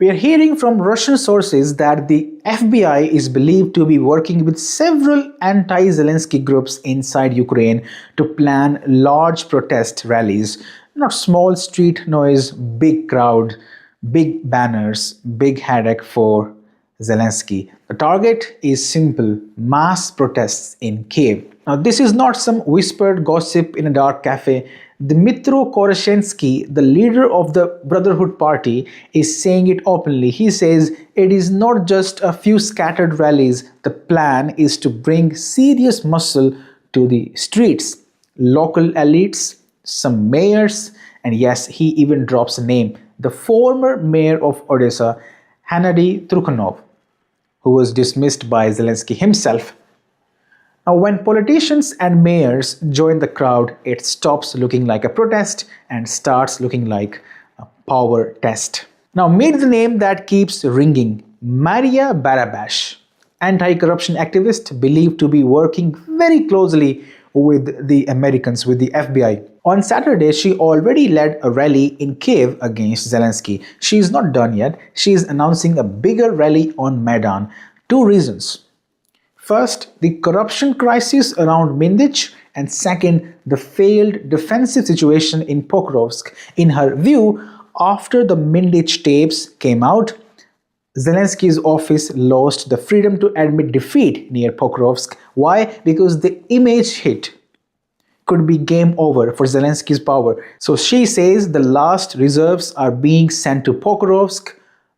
We are hearing from Russian sources that the FBI is believed to be working with several anti-Zelensky groups inside Ukraine to plan large protest rallies. Not small street noise, big crowd, big banners, big headache for Zelensky. The target is simple: mass protests in Kiev. Now, this is not some whispered gossip in a dark cafe. Dmytro Korchynskyi, the leader of the Brotherhood party, is saying it openly. He says it is not just a few scattered rallies. The plan is to bring serious muscle to the streets. Local elites, some mayors, and yes, he even drops a name: the former mayor of Odesa, Hennadiy Trukhanovm, who was dismissed by Zelensky himself. Now, when politicians and mayors join the crowd, it stops looking like a protest and starts looking like a power test. Now, meet the name that keeps ringing: Maria Barabash, anti-corruption activist believed to be working very closely with the Americans, with the FBI. On Saturday, she already led a rally in Kiev against Zelensky. She is not done yet. She is announcing a bigger rally on Maidan. Two reasons. First, the corruption crisis around Mindych, and second, the failed defensive situation in Pokrovsk. In her view, after the Mindych tapes came out, Zelensky's office lost the freedom to admit defeat near Pokrovsk. Why? Because the image hit could be game over for Zelensky's power. So she says the last reserves are being sent to Pokrovsk,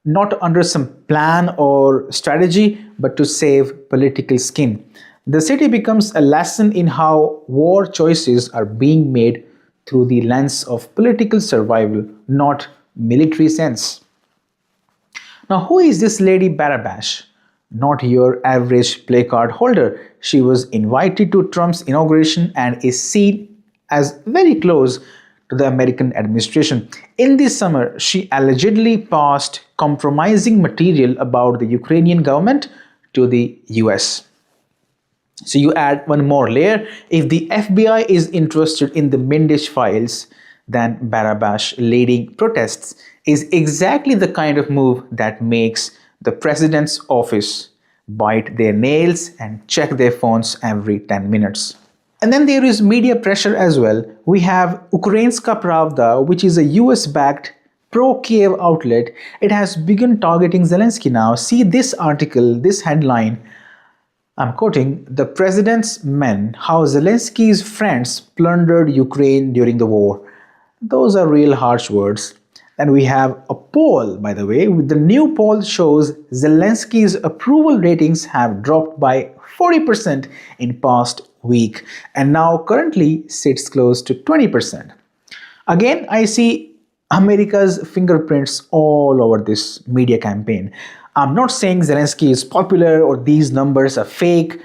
not under some plan or strategy, but to save political skin. The city becomes a lesson in how war choices are being made through the lens of political survival, not military sense. Now, who is this lady Barabash? Not your average placard holder. She was invited to Trump's inauguration and is seen as very close to the American administration. In this summer, she allegedly passed compromising material about the Ukrainian government to the US. So you add one more layer. If the FBI is interested in the Mindych files, then Barabash leading protests is exactly the kind of move that makes the president's office bite their nails and check their phones every 10 minutes. And then there is media pressure as well. We have Ukrainska Pravda, which is a US-backed pro-Kiev outlet. It has begun targeting Zelensky now. See this article, this headline. I'm quoting: "The President's Men, How Zelensky's Friends Plundered Ukraine During the War." Those are real harsh words. And we have a poll, by the way. The new poll shows Zelensky's approval ratings have dropped by 40% in past week and now currently sits close to 20%. Again, I see America's fingerprints all over this media campaign. I'm not saying Zelensky is popular or these numbers are fake,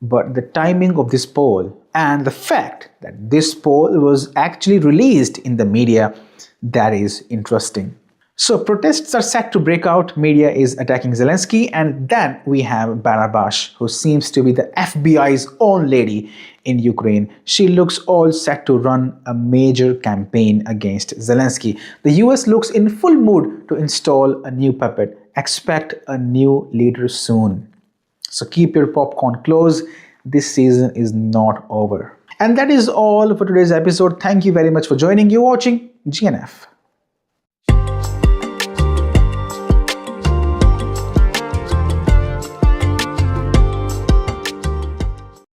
but the timing of this poll and the fact that this poll was actually released in the media, that is interesting. So protests are set to break out, media is attacking Zelensky, and then we have Barabash, who seems to be the FBI's own lady in Ukraine. She looks all set to run a major campaign against Zelensky. The US looks in full mood to install a new puppet. Expect a new leader soon. So keep your popcorn close. This season is not over. And that is all for today's episode. Thank you very much for joining. You're watching GNF.